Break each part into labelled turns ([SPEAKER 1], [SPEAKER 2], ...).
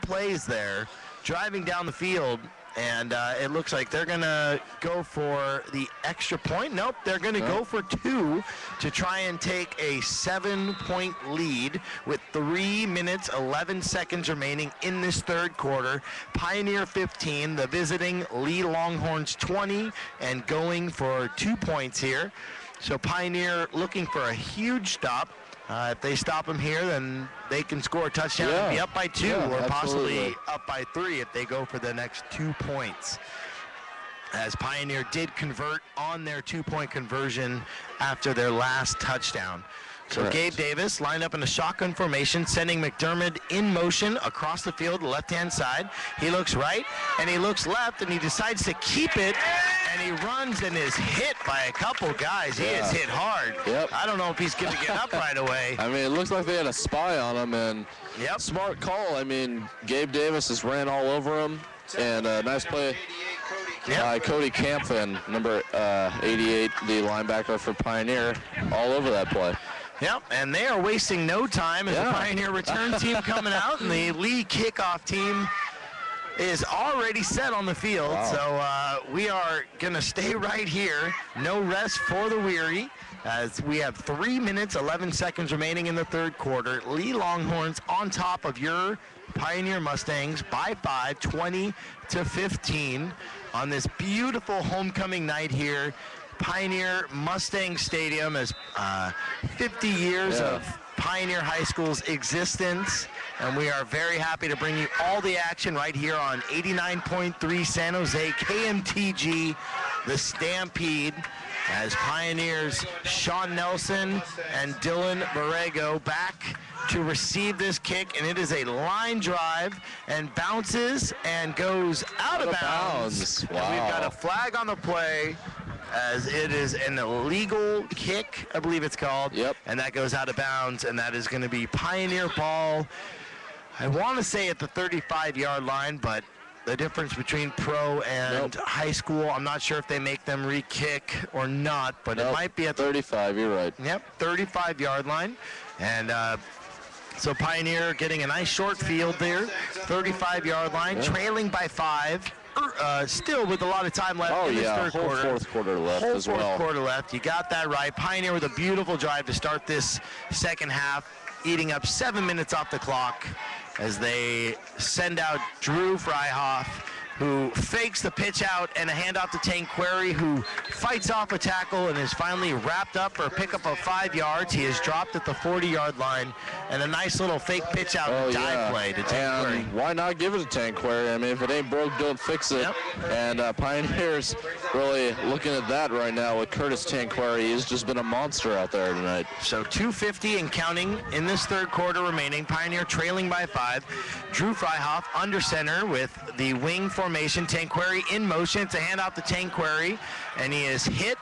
[SPEAKER 1] plays there, driving down the field. And it looks like they're going to go for the extra point. Nope, they're going to go for 2 to try and take a 7-point lead with 3 minutes, 11 seconds remaining in this third quarter. Pioneer 15, the visiting Leigh Longhorns 20, and going for 2 points here. So Pioneer looking for a huge stop. If they stop them here, then they can score a touchdown and be up by 2, or possibly up by 3 if they go for the next 2 points. As Pioneer did convert on their 2-point conversion after their last touchdown. So Gabe Davis lined up in a shotgun formation, sending McDermott in motion across the field, left-hand side. He looks right, and he looks left, and he decides to keep it, and he runs and is hit by a couple guys. He is hit hard. I don't know if he's going to get up right away.
[SPEAKER 2] I mean, it looks like they had a spy on him, and smart call. I mean, Gabe Davis just ran all over him, and a nice play by Cody Campton, number 88, the linebacker for Pioneer, all over that play.
[SPEAKER 1] Yep, and they are wasting no time as the Pioneer return team coming out, and the Leigh kickoff team is already set on the field. So we are going to stay right here. No rest for the weary, as we have 3 minutes, 11 seconds remaining in the third quarter. Leigh Longhorns on top of your Pioneer Mustangs by 5, 20-15 on this beautiful homecoming night here. Pioneer Mustang Stadium is 50 years of Pioneer High School's existence, and we are very happy to bring you all the action right here on 89.3 San Jose KMTG, the Stampede, as Pioneers Sean Nelson and Dylan Borrego back to receive this kick, and it is a line drive and bounces and goes out of bounds. And we've got a flag on the play, as it is an illegal kick, I believe it's called. And that goes out of bounds, and that is going to be Pioneer ball. I want to say at the 35-yard line, but the difference between pro and high school, I'm not sure if they make them re-kick or not, but it might be at
[SPEAKER 2] 35, you're right.
[SPEAKER 1] 35-yard line. And so Pioneer getting a nice short field there, 35-yard line, trailing by 5. Still with a lot of time left in this third quarter.
[SPEAKER 2] Fourth quarter left as well.
[SPEAKER 1] Fourth quarter left. You got that right. Pioneer with a beautiful drive to start this second half, eating up 7 minutes off the clock as they send out Drew Freihoff, who fakes the pitch out and a handoff to Tanquary, who fights off a tackle and is finally wrapped up for a pickup of 5 yards. He is dropped at the 40-yard line, and a nice little fake pitch out dive play to Tanquary.
[SPEAKER 2] And why not give it to Tanquary? I mean, if it ain't broke, don't fix it. And Pioneers really looking at that right now with Curtis Tanquary. He's just been a monster out there tonight.
[SPEAKER 1] So 2:50 and counting in this third quarter remaining. Pioneer trailing by 5. Drew Freihoff under center with the wing formation. Tanquary in motion. It's a handoff to Tanquary, and he is hit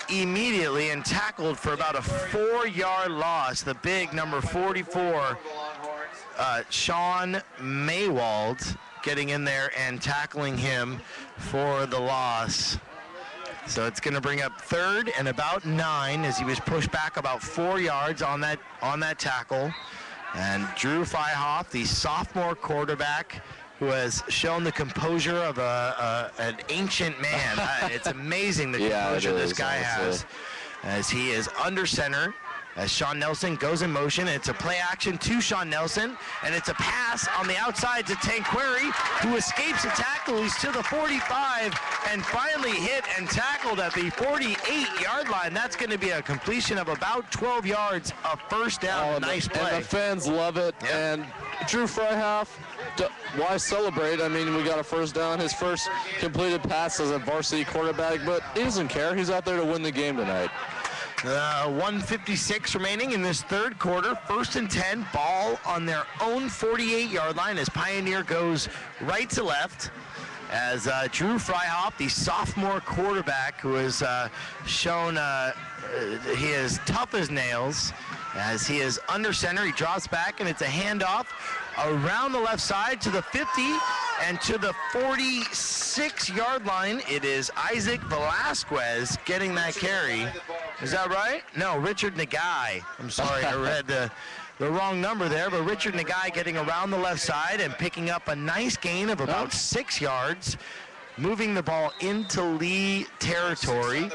[SPEAKER 1] immediately and tackled for about a 4-yard loss. The big number 44, Sean Maywald, getting in there and tackling him for the loss. So it's going to bring up third and about 9 as he was pushed back about 4 yards on that tackle. And Drew Freihoff, the sophomore quarterback, who has shown the composure of an ancient man. It's amazing the composure this guy has, as he is under center. As Sean Nelson goes in motion, it's a play action to Sean Nelson, and it's a pass on the outside to Tanquary, who escapes a tackle. He's to the 45 and finally hit and tackled at the 48-yard line. That's going to be a completion of about 12 yards of first down. Nice play.
[SPEAKER 2] And the fans love it. And Drew Freihoff, why celebrate? I mean, we got a first down, his first completed pass as a varsity quarterback, but he doesn't care. He's out there to win the game tonight.
[SPEAKER 1] 1:56 remaining in this third quarter. 1st and 10, ball on their own 48-yard line as Pioneer goes right to left. As Drew Freihoff, the sophomore quarterback, who has shown he is tough as nails. As he is under center, he drops back, and it's a handoff around the left side to the 50 and to the 46-yard line. It is Isaac Velasquez getting that carry. Is that right? No, Richard Nagai. I'm sorry, I read the wrong number there, but Richard Nagai getting around the left side and picking up a nice gain of about 6 yards, moving the ball into Leigh territory.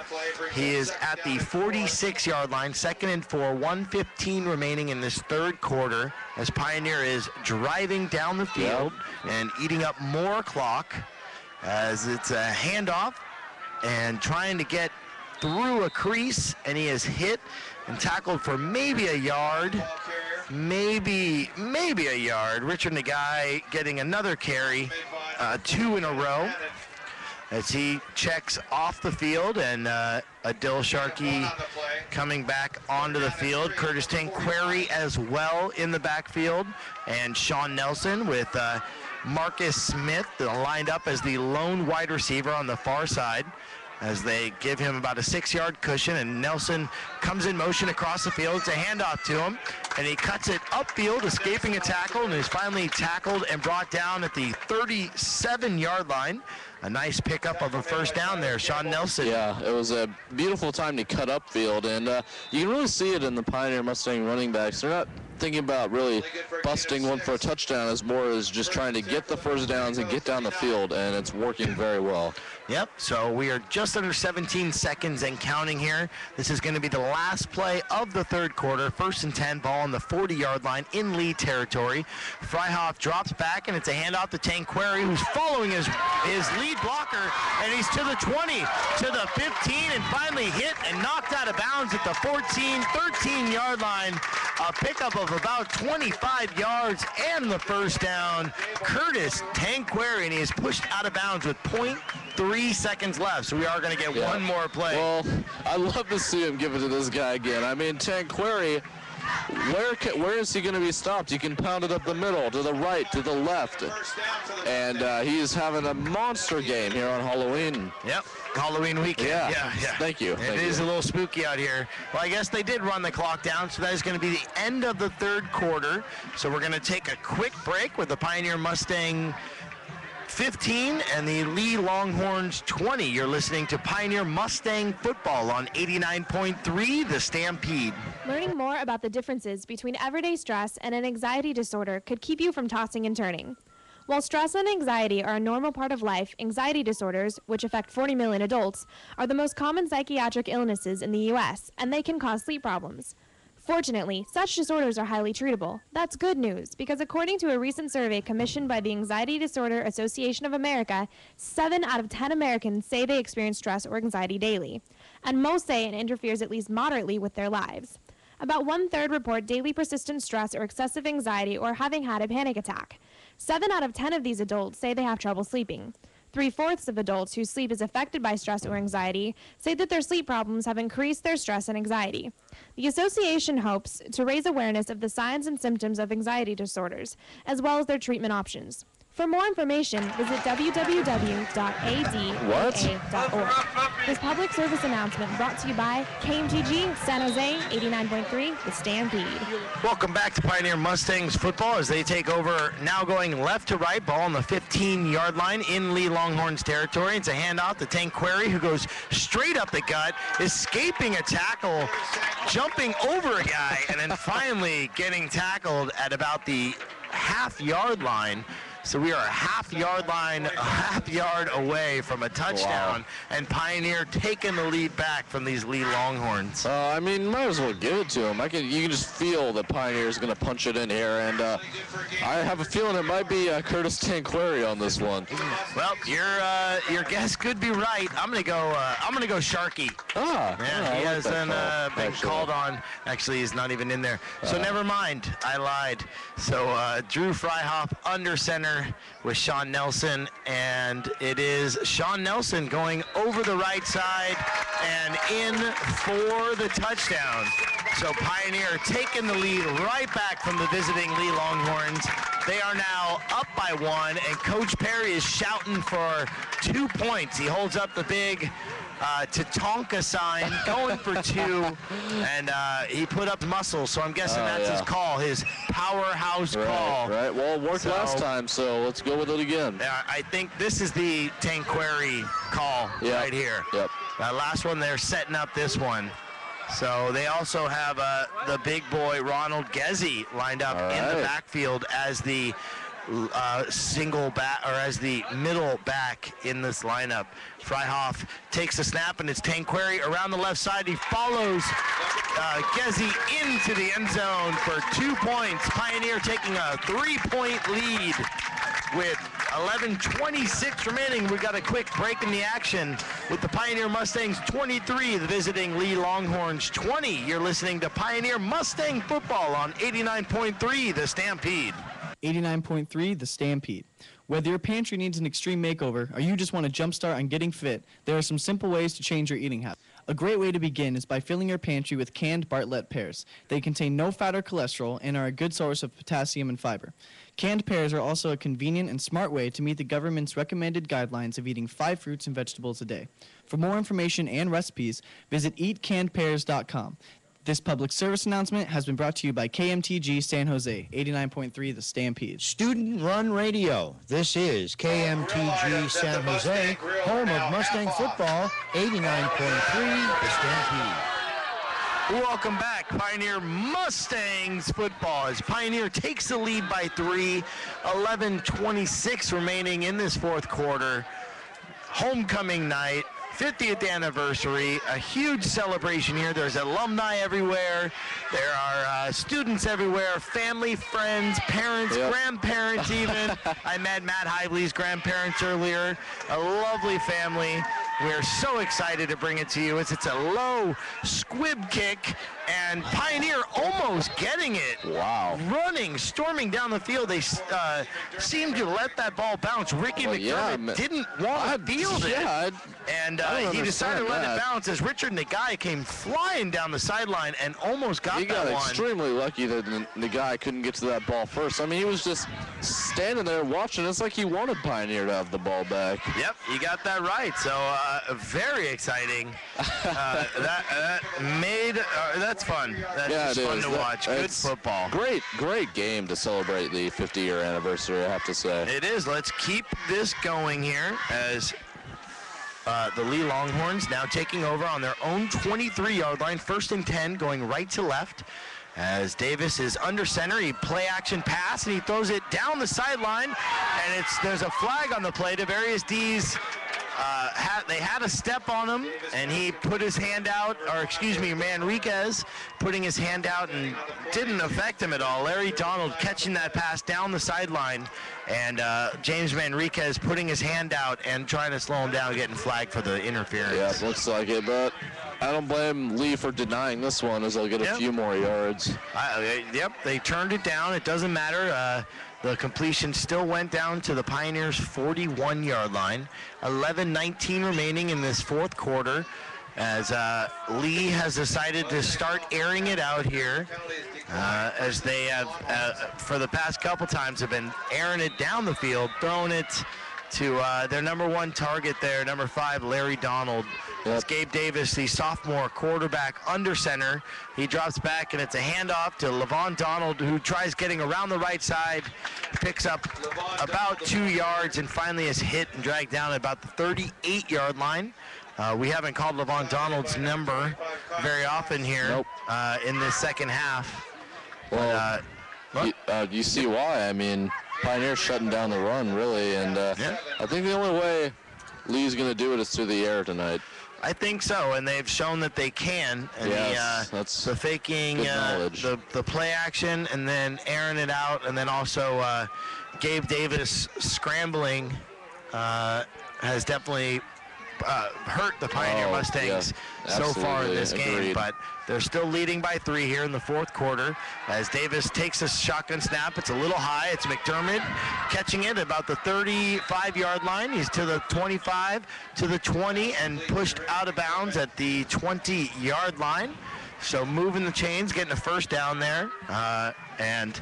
[SPEAKER 1] He is at the 46-yard line, 2nd and 4, 1:15 remaining in this third quarter as Pioneer is driving down the field and eating up more clock as it's a handoff and trying to get through a crease, and he is hit and tackled for maybe a yard. Maybe a yard. Richard Nagai getting another carry, 2 in a row, as he checks off the field, and Adil Sharkey coming back onto the field. Curtis Tanquary as well in the backfield, and Sean Nelson with Marcus Smith lined up as the lone wide receiver on the far side, as they give him about a 6-yard cushion, and Nelson comes in motion across the field. It's a handoff to him, and he cuts it upfield, escaping a tackle, and is finally tackled and brought down at the 37-yard line. A nice pickup of a first down there, Sean Nelson.
[SPEAKER 2] Yeah, it was a beautiful time to cut upfield, and you can really see it in the Pioneer Mustang running backs. They're not thinking about really busting one for a touchdown as more as just trying to get the first downs and get down the field, and it's working very well.
[SPEAKER 1] Yep, so we are just under 17 seconds and counting here. This is going to be the last play of the third quarter. 1st and 10, ball on the 40-yard line in Leigh territory. Freihoff drops back, and it's a handoff to Tanquary, who's following his lead blocker, and he's to the 20, to the 15, and finally hit and knocked out of bounds at the 13-yard line. A pickup of about 25 yards and the first down. Curtis Tanquary, and he is pushed out of bounds with 0.3 seconds left, so we are going to get one more play.
[SPEAKER 2] Well, I'd love to see him give it to this guy again. I mean, Tanquary, where is he going to be stopped? You can pound it up the middle, to the right, to the left. And he's having a monster game here on Halloween.
[SPEAKER 1] Yep, Halloween weekend.
[SPEAKER 2] Yeah. Thank you.
[SPEAKER 1] It is a little spooky out here. Well, I guess they did run the clock down, so that is going to be the end of the third quarter. So we're going to take a quick break with the Pioneer Mustang 15 and the Leigh Longhorns 20. You're listening to Pioneer Mustang Football on 89.3 The Stampede.
[SPEAKER 3] Learning more about the differences between everyday stress and an anxiety disorder could keep you from tossing and turning. While stress and anxiety are a normal part of life, anxiety disorders, which affect 40 million adults, are the most common psychiatric illnesses in the U.S., and they can cause sleep problems. Fortunately, such disorders are highly treatable. That's good news, because according to a recent survey commissioned by the Anxiety Disorder Association of America, 7 out of 10 Americans say they experience stress or anxiety daily, and most say it interferes at least moderately with their lives. About 1/3 report daily persistent stress or excessive anxiety or having had a panic attack. 7 out of 10 of these adults say they have trouble sleeping. 3/4 of adults whose sleep is affected by stress or anxiety say that their sleep problems have increased their stress and anxiety. The association hopes to raise awareness of the signs and symptoms of anxiety disorders, as well as their treatment options. For more information, visit www.adaa.org. This public service announcement brought to you by KMTG, San Jose, 89.3, The Stampede.
[SPEAKER 1] Welcome back to Pioneer Mustangs football as they take over, now going left to right, ball on the 15-yard line in Leigh Longhorns territory. It's a handoff to Tanquary, who goes straight up the gut, escaping a tackle, jumping over a guy, and then finally getting tackled at about the half-yard line. So we are a half yard away from a touchdown, and Pioneer taking the lead back from these Leigh Longhorns.
[SPEAKER 2] I mean, might as well give it to him. You can just feel that Pioneer is going to punch it in here, and I have a feeling it might be Curtis Tanquary on this one.
[SPEAKER 1] Well, your guess could be right. I'm gonna go Sharkey. He hasn't been called on. Actually, he's not even in there. So never mind. I lied. So Drew Freihoff under center with Sean Nelson, and it is Sean Nelson going over the right side and in for the touchdown. So Pioneer taking the lead right back from the visiting Leigh Longhorns. They are now up by 1, and Coach Perry is shouting for 2 points. He holds up the big Tatonka sign, going for 2, and he put up muscle, so I'm guessing that's his call, his powerhouse call.
[SPEAKER 2] Right, well, it worked last time, so let's go with it again.
[SPEAKER 1] I think this is the Tanquary call right here.
[SPEAKER 2] Yep.
[SPEAKER 1] Last one, they're setting up this one. So they also have the big boy Ronald Gezzi lined up in the backfield as the single back, or as the middle back in this lineup. Freihoff takes the snap, and it's Tanqueray around the left side. He follows Gezzi into the end zone for 2 points. Pioneer taking a 3-point lead with 11:26 remaining. We got a quick break in the action with the Pioneer Mustangs 23, the visiting Leigh Longhorns 20. You're listening to Pioneer Mustang football on 89.3 The Stampede.
[SPEAKER 4] 89.3 The Stampede. Whether your pantry needs an extreme makeover or you just want to jumpstart on getting fit, there are some simple ways to change your eating habits. A great way to begin is by filling your pantry with canned Bartlett pears. They contain no fat or cholesterol and are a good source of potassium and fiber. Canned pears are also a convenient and smart way to meet the government's recommended guidelines of eating 5 fruits and vegetables a day. For more information and recipes, visit eatcannedpears.com. This public service announcement has been brought to you by KMTG San Jose, 89.3 The Stampede.
[SPEAKER 5] Student-run radio. This is KMTG San Jose, home of Mustang football, 89.3 The Stampede.
[SPEAKER 1] Welcome back, Pioneer Mustangs football, as Pioneer takes the lead by 3, 11:26 remaining in this fourth quarter. Homecoming night, 50th anniversary, a huge celebration here. There's alumni everywhere. There are students everywhere, family, friends, parents, grandparents even. I met Matt Hively's grandparents earlier. A lovely family. We're so excited to bring it to you. It's a low squib kick, and Pioneer almost getting it.
[SPEAKER 2] Wow.
[SPEAKER 1] Running, storming down the field. They seemed to let that ball bounce. Ricky McDermott didn't want to field it. And he decided to let it bounce as Richard Nagai came flying down the sideline and almost got that one.
[SPEAKER 2] He got extremely lucky that Nagai couldn't get to that ball first. I mean, he was just standing there watching. It's like he wanted Pioneer to have the ball back.
[SPEAKER 1] Yep, you got that right. So very exciting. That's fun. That's just fun to watch. Good football.
[SPEAKER 2] Great game to celebrate the 50-year anniversary, I have to say.
[SPEAKER 1] It is. Let's keep this going here as the Leigh Longhorns now taking over on their own 23-yard line, 1st and 10, going right to left. As Davis is under center, he play action pass, and he throws it down the sideline, and there's a flag on the play. To various D's, they had a step on him, and he put his hand out, or excuse me, Manriquez putting his hand out, and didn't affect him at all. Larry Donald catching that pass down the sideline, and James Manriquez putting his hand out and trying to slow him down, getting flagged for the interference.
[SPEAKER 2] Yeah, looks like it, but I don't blame Leigh for denying this one, as they'll get a few more yards.
[SPEAKER 1] They turned it down. It doesn't matter. The completion still went down to the Pioneers' 41-yard line. 11:19 remaining in this fourth quarter, as Leigh has decided to start airing it out here, as they have, for the past couple times, have been airing it down the field, throwing it to their number 1 target there, number 5, Larry Donald. It's Gabe Davis, the sophomore quarterback, under center. He drops back, and it's a handoff to Levon Donald, who tries getting around the right side, picks up about 2 yards, and finally is hit and dragged down at about the 38-yard line. We haven't called Levon Donald's number very often here in this second half.
[SPEAKER 2] Well, you see why. I mean, Pioneer's shutting down the run, really, and I think the only way Leigh's going to do it is through the air tonight.
[SPEAKER 1] I think so, and they've shown that they can. And
[SPEAKER 2] that's
[SPEAKER 1] the faking, the play action, and then airing it out, and then also Gabe Davis scrambling has definitely hurt the Pioneer Mustangs so far in this game. But they're still leading by 3 here in the fourth quarter as Davis takes a shotgun snap. It's a little high. It's McDermott catching it about the 35-yard line. He's to the 25, to the 20, and pushed out of bounds at the 20-yard line. So moving the chains, getting a first down there. And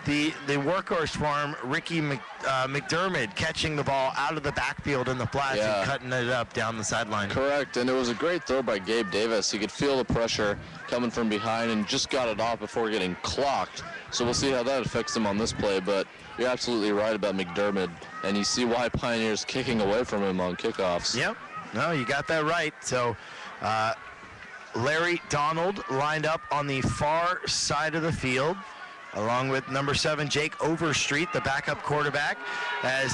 [SPEAKER 1] the workhorse for him, Ricky McDermott, catching the ball out of the backfield in the flats and cutting it up down the sideline.
[SPEAKER 2] Correct, and it was a great throw by Gabe Davis. He could feel the pressure coming from behind and just got it off before getting clocked. So we'll see how that affects him on this play, but you're absolutely right about McDermott, and you see why Pioneer's kicking away from him on kickoffs.
[SPEAKER 1] Yep, no, you got that right. So Larry Donald lined up on the far side of the field, along with number 7, Jake Overstreet, the backup quarterback, as